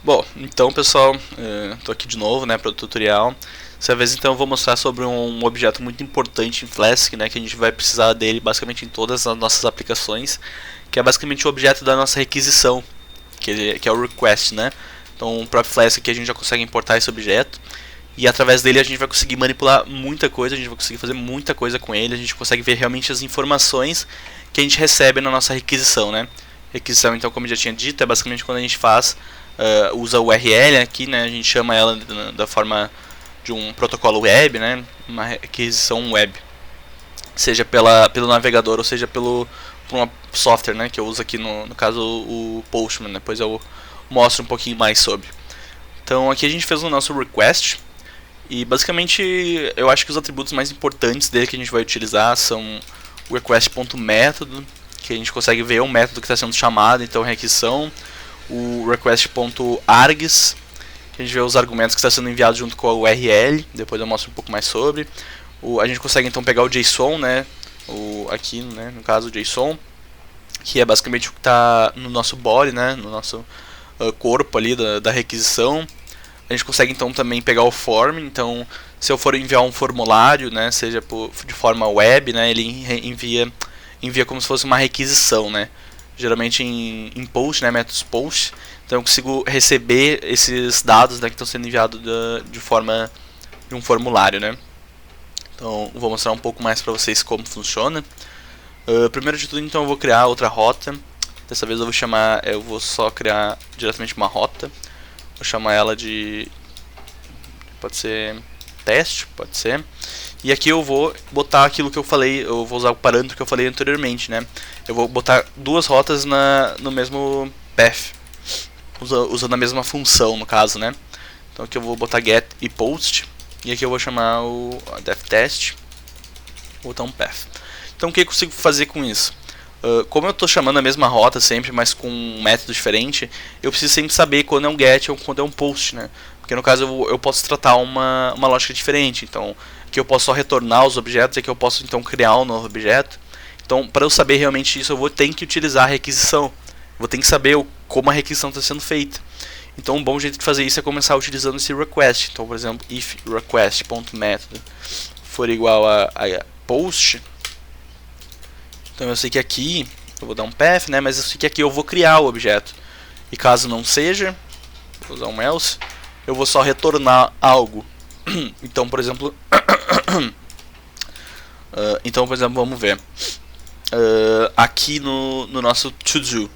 Bom, então pessoal, estou aqui de novo, né, para o tutorial. Dessa vez então eu vou mostrar sobre um objeto muito importante em Flask, né, que a gente vai precisar dele basicamente em todas as nossas aplicações, que é basicamente o objeto da nossa requisição, que é o request, né. Então o próprio Flask aqui a gente já consegue importar esse objeto, e através dele a gente vai conseguir manipular muita coisa, a gente vai conseguir fazer muita coisa com ele, a gente consegue ver realmente as informações que a gente recebe na nossa requisição, né. Requisição, então, como eu já tinha dito, é basicamente quando a gente usa o URL aqui, né, a gente chama ela da forma de um protocolo web, né, uma requisição web, seja pelo navegador ou seja por um software, né, que eu uso aqui no caso o Postman. Depois eu mostro um pouquinho mais sobre. Então aqui a gente fez o nosso request e basicamente eu acho que os atributos mais importantes dele que a gente vai utilizar são o request.método, que a gente consegue ver o método que está sendo chamado, então requisição, o request.args, que a gente vê os argumentos que está sendo enviado junto com a URL, depois eu mostro um pouco mais sobre. A gente consegue então pegar o JSON, né, aqui, né, no caso o JSON, que é basicamente o que está no nosso body, né, no nosso corpo ali da requisição. A gente consegue então também pegar o form, então se eu for enviar um formulário, né, seja de forma web, né, ele envia como se fosse uma requisição, né, geralmente em post, né, métodos post. Então eu consigo receber esses dados, né, que estão sendo enviados de forma de um formulário, né. Então vou mostrar um pouco mais para vocês como funciona. Primeiro de tudo, então eu vou criar outra rota. Dessa vez eu vou só criar diretamente uma rota. Vou chamar ela pode ser teste, pode ser. E aqui eu vou botar aquilo que eu falei, eu vou usar o parâmetro que eu falei anteriormente, né. Eu vou botar duas rotas no mesmo path, usando a mesma função no caso, né. Então aqui eu vou botar get e post, e aqui eu vou chamar o defTest, vou botar um path. Então o que eu consigo fazer com isso? Como eu estou chamando a mesma rota sempre, mas com um método diferente, eu preciso sempre saber quando é um get ou quando é um post, né? Porque no caso eu posso tratar uma lógica diferente. Então aqui eu posso só retornar os objetos, e aqui eu posso então criar um novo objeto. Então para eu saber realmente isso, eu vou ter que utilizar a requisição. Vou ter que saber como a requisição está sendo feita. Então um bom jeito de fazer isso é começar utilizando esse request. Então por exemplo, if request.method for igual a post, então eu sei que aqui eu vou dar um path, né, mas eu sei que aqui eu vou criar o objeto. E caso não seja, vou usar um else, eu vou só retornar algo. Então por exemplo, vamos ver. Aqui no nosso to-do,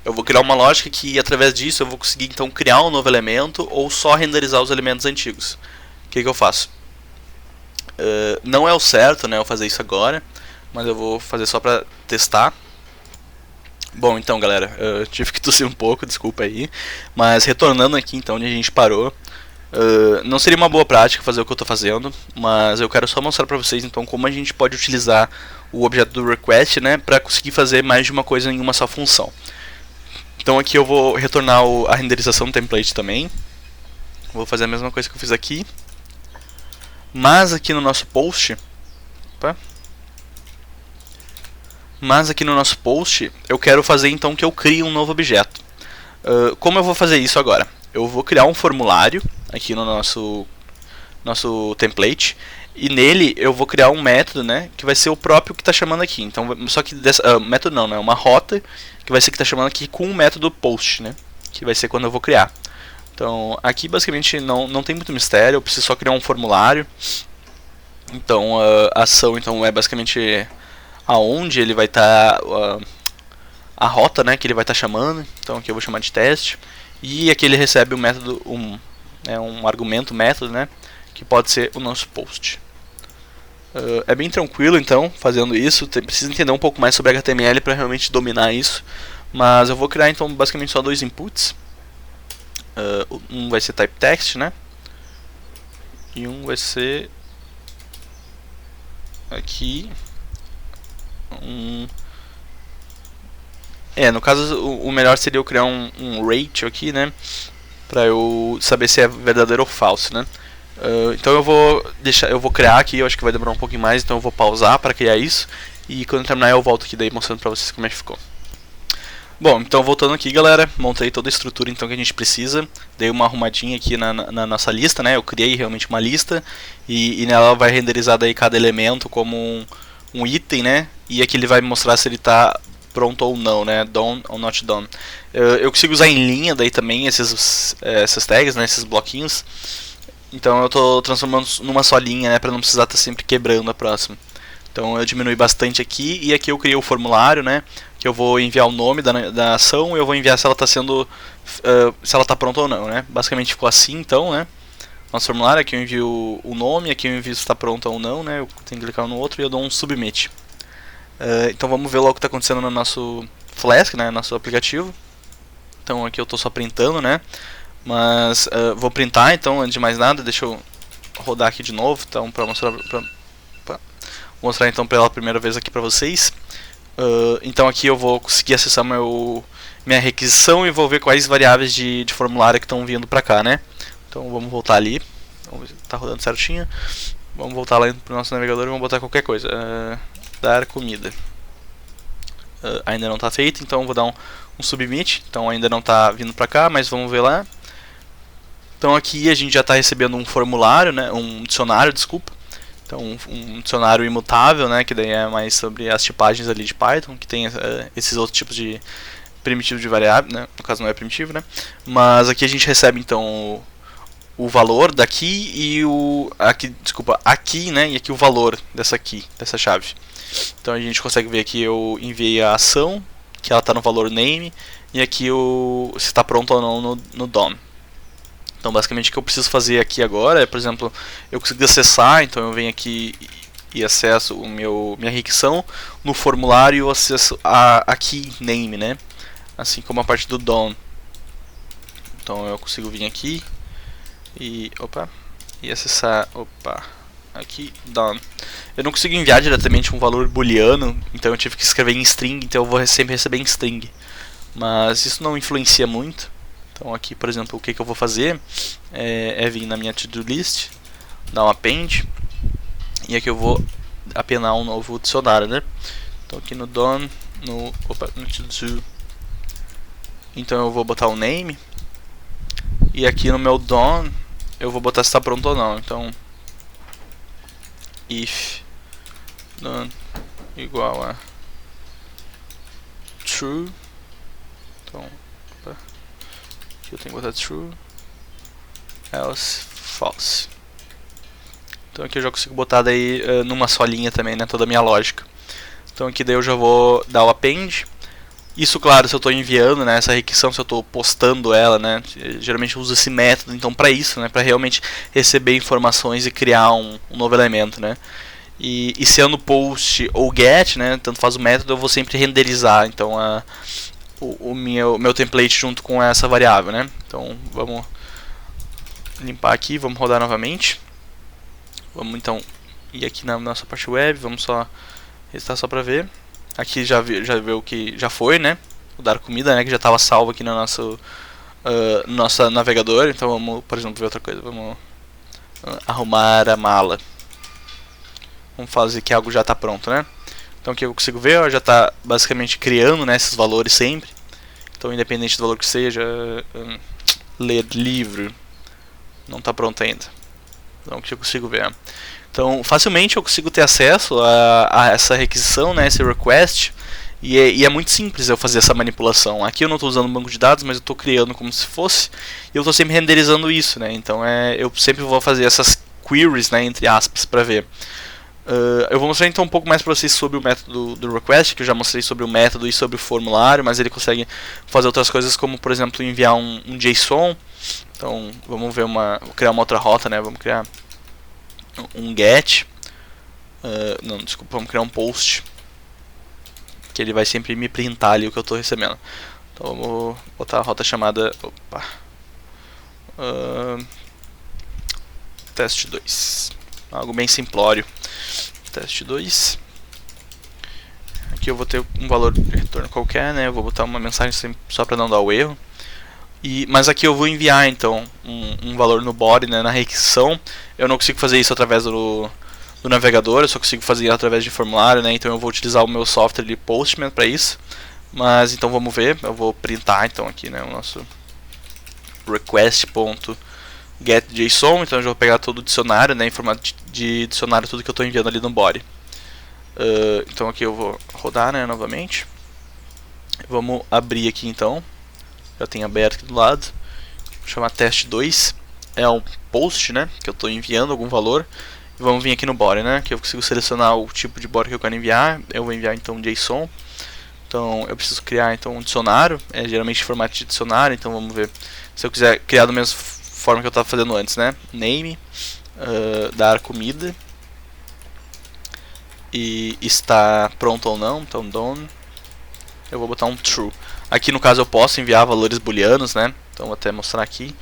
eu vou criar uma lógica que através disso eu vou conseguir então criar um novo elemento ou só renderizar os elementos antigos. O que eu faço? Não é o certo, né, eu fazer isso agora, mas eu vou fazer só pra testar. Bom, então galera, eu tive que tossir um pouco, desculpa aí. Mas retornando aqui então onde a gente parou, não seria uma boa prática fazer o que eu estou fazendo, mas eu quero só mostrar pra vocês então como a gente pode utilizar o objeto do request, né, pra conseguir fazer mais de uma coisa em uma só função. Então aqui eu vou retornar a renderização do template também. Vou fazer a mesma coisa que eu fiz aqui, mas aqui no nosso post, eu quero fazer então que eu crie um novo objeto. Como eu vou fazer isso agora? Eu vou criar um formulário aqui no nosso template, e nele eu vou criar um método, né, que vai ser o próprio que está chamando aqui. Então, só que método não, né, uma rota que vai ser que está chamando aqui com o método post, né, que vai ser quando eu vou criar. Então aqui basicamente não tem muito mistério, eu preciso só criar um formulário. Então a ação então é basicamente aonde ele vai estar, a rota, né, que ele vai estar chamando. Então aqui eu vou chamar de teste, e aqui ele recebe um método, um argumento método, né, que pode ser o nosso post. É bem tranquilo então fazendo isso, precisa entender um pouco mais sobre HTML para realmente dominar isso, mas eu vou criar então basicamente só dois inputs. Um vai ser type text, né, e um vai ser aqui no caso o melhor seria eu criar um ratio aqui, né, pra eu saber se é verdadeiro ou falso, né. Então eu vou criar aqui, eu acho que vai demorar um pouquinho mais, então eu vou pausar para criar isso, e quando terminar eu volto aqui daí mostrando pra vocês como é que ficou. Bom, então voltando aqui, galera, montei toda a estrutura então que a gente precisa, dei uma arrumadinha aqui na nossa lista, né? Eu criei realmente uma lista e nela vai renderizar daí cada elemento como um item, né? E aqui ele vai mostrar se ele está pronto ou não, né? Done ou not done. Eu consigo usar em linha daí também essas tags, né? Esses bloquinhos. Então eu estou transformando numa só linha, né? Para não precisar estar sempre quebrando a próxima. Então eu diminui bastante aqui e aqui eu criei o formulário, né? Que eu vou enviar o nome da ação e eu vou enviar se ela está sendo, se ela está pronta ou não, né? Basicamente ficou assim, então, né? Nosso formulário, aqui eu envio o nome, aqui eu envio se está pronta ou não, né? Eu tenho que clicar um no outro e eu dou um submit. Então vamos ver logo o que está acontecendo no nosso Flask, né? Nosso aplicativo. Então aqui eu estou só printando, né? Mas vou printar, então antes de mais nada, deixa eu rodar aqui de novo, então para mostrar então pela primeira vez aqui para vocês. Então aqui eu vou conseguir acessar minha requisição e vou ver quais variáveis de formulário que estão vindo para cá, né? Então vamos voltar ali, vamos ver se está rodando certinho. Vamos voltar lá para o nosso navegador e vamos botar qualquer coisa. Dar comida. Ainda não está feito, então vou dar um submit. Então ainda não está vindo para cá, mas vamos ver lá. Então aqui a gente já está recebendo um formulário, né? Um dicionário, desculpa. Então um dicionário imutável, né, que daí é mais sobre as tipagens ali de Python, que tem esses outros tipos de primitivo de variável, né, no caso não é primitivo, né, mas aqui a gente recebe então o valor daqui e aqui, né, e aqui o valor dessa chave. Então a gente consegue ver aqui eu enviei a ação, que ela está no valor name, e aqui se está pronto ou não no DOM. Então basicamente o que eu preciso fazer aqui agora é, por exemplo, eu consigo acessar, então eu venho aqui e acesso minha requisição no formulário e eu acesso a key name, né? Assim como a parte do DOM. Então eu consigo vir aqui e acessar, aqui DOM. Eu não consigo enviar diretamente um valor booleano, então eu tive que escrever em string, então eu vou sempre receber em string. Mas isso não influencia muito. Então aqui, por exemplo, o que eu vou fazer é vir na minha to-do list, dar um append, e aqui eu vou apenar um novo dicionário, né? Então aqui no DOM, no to-do, então eu vou botar o name, e aqui no meu DOM eu vou botar se está pronto ou não. Então if done igual a true, então aqui eu tenho que botar true, else false. Então aqui eu já consigo botar daí numa só linha também, né, toda a minha lógica. Então aqui daí eu já vou dar o append. Isso, claro, se eu estou enviando, né, essa requisição, se eu estou postando ela, né, geralmente eu uso esse método então para isso, né, para realmente receber informações e criar um novo elemento, né. E sendo post ou get, né, tanto faz o método, eu vou sempre renderizar então o meu template junto com essa variável, né. Então vamos limpar aqui, vamos rodar novamente. Vamos então ir aqui na nossa parte web, vamos só restar só para ver. Aqui já viu que já foi, né? O dar comida, né, que já estava salvo aqui no nosso navegador. Então vamos, por exemplo, ver outra coisa. Vamos arrumar a mala. Vamos fazer que algo já está pronto, né? Então aqui eu consigo ver, ó, já está basicamente criando, né, esses valores sempre. Então independente do valor que seja, ler livro, não está pronto ainda. Então aqui eu consigo ver. Então facilmente eu consigo ter acesso a essa requisição, né, esse request. E é muito simples eu fazer essa manipulação. Aqui eu não estou usando um banco de dados, mas eu estou criando como se fosse. E eu estou sempre renderizando isso, né? Então eu sempre vou fazer essas queries, né, entre aspas, para ver. Eu vou mostrar então um pouco mais para vocês sobre o método do request, que eu já mostrei sobre o método e sobre o formulário, mas ele consegue fazer outras coisas como, por exemplo, enviar um JSON. Então vamos ver vou criar uma outra rota, né? Vamos criar um get. Não, desculpa, vamos criar um post. Que ele vai sempre me printar ali o que eu estou recebendo. Então vamos botar a rota chamada teste 2. Algo bem simplório. Teste 2. Aqui eu vou ter um valor de retorno qualquer, né? Eu vou botar uma mensagem só para não dar o erro. Mas aqui eu vou enviar então um valor no body, né, na requisição. Eu não consigo fazer isso através do navegador, eu só consigo fazer através de formulário, né? Então eu vou utilizar o meu software de Postman para isso. Mas então vamos ver, eu vou printar então aqui, né, o nosso request.getJSON, então eu já vou pegar todo o dicionário, né, em formato de dicionário, tudo que eu estou enviando ali no body. Então aqui eu vou rodar, né, novamente. Vamos abrir aqui então, já tem aberto aqui do lado, vou chamar teste2, é um post, né, que eu estou enviando algum valor. E vamos vir aqui no body, né, que eu consigo selecionar o tipo de body que eu quero enviar. Eu vou enviar então JSON. Então eu preciso criar então um dicionário, geralmente em formato de dicionário, então vamos ver se eu quiser criar da mesma forma que eu estava fazendo antes, né? Name, dar comida, e está pronto ou não, então done, eu vou botar um true. Aqui no caso eu posso enviar valores booleanos, né? Então vou até mostrar aqui,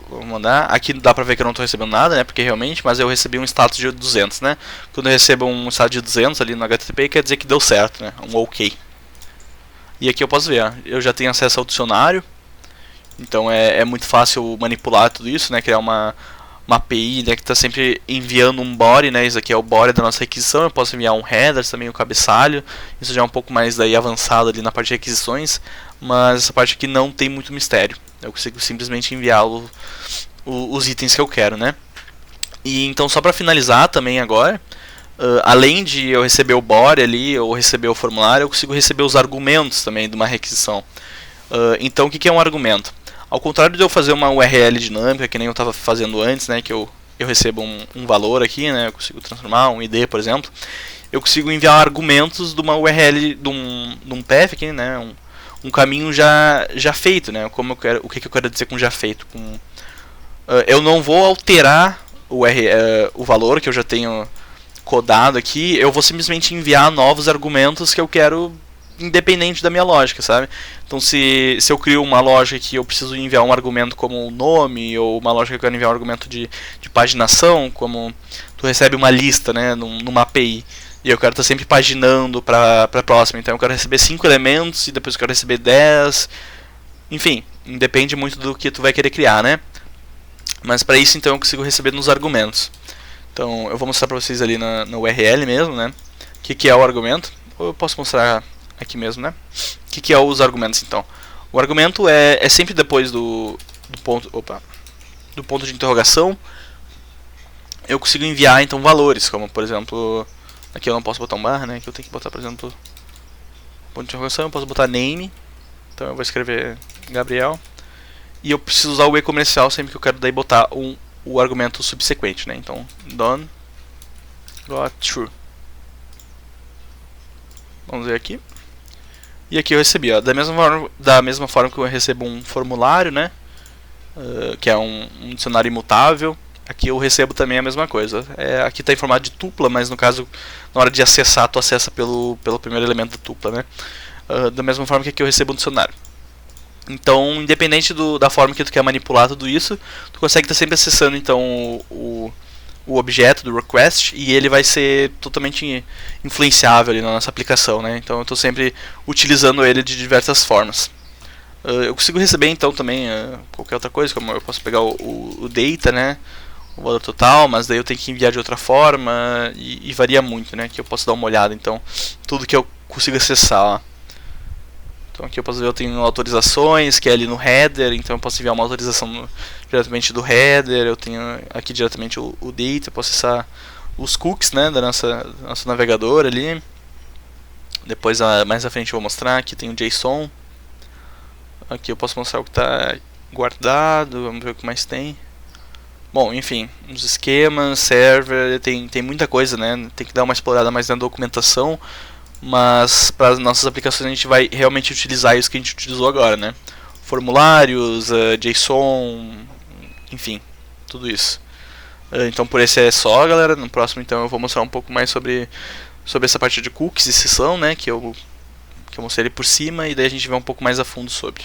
vou mandar, aqui dá pra ver que eu não estou recebendo nada, né? Porque realmente, mas eu recebi um status de 200, né? Quando eu recebo um status de 200 ali no HTTP, quer dizer que deu certo, né? Um OK. E aqui eu posso ver, ó, eu já tenho acesso ao dicionário, então é muito fácil manipular tudo isso, né? Criar uma API, né, que está sempre enviando um body, né? Isso aqui é o body da nossa requisição. Eu posso enviar um header, também o cabeçalho. Isso já é um pouco mais daí avançado ali na parte de requisições, mas essa parte aqui não tem muito mistério. Eu consigo simplesmente enviar os itens que eu quero, né? E então só para finalizar também agora, além de eu receber o body ali ou receber o formulário, eu consigo receber os argumentos também de uma requisição. Então o que é um argumento? Ao contrário de eu fazer uma URL dinâmica, que nem eu estava fazendo antes, né, que eu recebo um valor aqui, né, eu consigo transformar um ID, por exemplo, eu consigo enviar argumentos de uma URL, de um path aqui, né, um caminho já feito, né, como eu quero, o que eu quero dizer com já feito. Eu não vou alterar o valor que eu já tenho codado aqui, eu vou simplesmente enviar novos argumentos que eu quero, independente da minha lógica, sabe? Então se eu crio uma lógica que eu preciso enviar um argumento como nome, ou uma lógica que eu quero enviar um argumento de paginação, como tu recebe uma lista, né, numa API, e eu quero estar sempre paginando para a próxima, então eu quero receber 5 elementos e depois eu quero receber 10, enfim, depende muito do que tu vai querer criar, né? Mas para isso então eu consigo receber nos argumentos. Então eu vou mostrar para vocês ali na URL mesmo, né, o que é o argumento, ou eu posso mostrar aqui mesmo, né? O que é os argumentos então? O argumento é sempre depois do ponto de interrogação. Eu consigo enviar então valores, como por exemplo, aqui eu não posso botar um barra, né? Aqui eu tenho que botar, por exemplo, ponto de interrogação. Eu posso botar name, então eu vou escrever Gabriel, e eu preciso usar o e comercial sempre que eu quero daí botar o argumento subsequente, né? Então done got true. Vamos ver aqui. E aqui eu recebi, ó, da mesma forma que eu recebo um formulário, né, que é um dicionário imutável, aqui eu recebo também a mesma coisa. Aqui está em formato de tupla, mas no caso, na hora de acessar, tu acessa pelo primeiro elemento da tupla, né, da mesma forma que aqui eu recebo um dicionário. Então, independente da forma que tu quer manipular tudo isso, tu consegue estar sempre acessando então o objeto do request, e ele vai ser totalmente influenciável ali na nossa aplicação, né? Então eu estou sempre utilizando ele de diversas formas. Eu consigo receber então também qualquer outra coisa, como eu posso pegar o data, né, o valor total, mas daí eu tenho que enviar de outra forma, e varia muito, né, que eu posso dar uma olhada então tudo que eu consigo acessar, ó. Então aqui eu posso ver, eu tenho autorizações, que é ali no header, então eu posso enviar uma autorização diretamente do header. Eu tenho aqui diretamente o data, eu posso acessar os cookies, né, da nosso navegador ali. Depois mais à frente eu vou mostrar, aqui tem o JSON. Aqui eu posso mostrar o que está guardado, vamos ver o que mais tem. Bom, enfim, os esquemas, server, tem muita coisa, né, tem que dar uma explorada mais na documentação. Mas para as nossas aplicações a gente vai realmente utilizar isso que a gente utilizou agora, né? Formulários, JSON, enfim, tudo isso. Então por esse é só, galera. No próximo então eu vou mostrar um pouco mais sobre essa parte de cookies e sessão, né? Que eu mostrei ali por cima, e daí a gente vai um pouco mais a fundo sobre.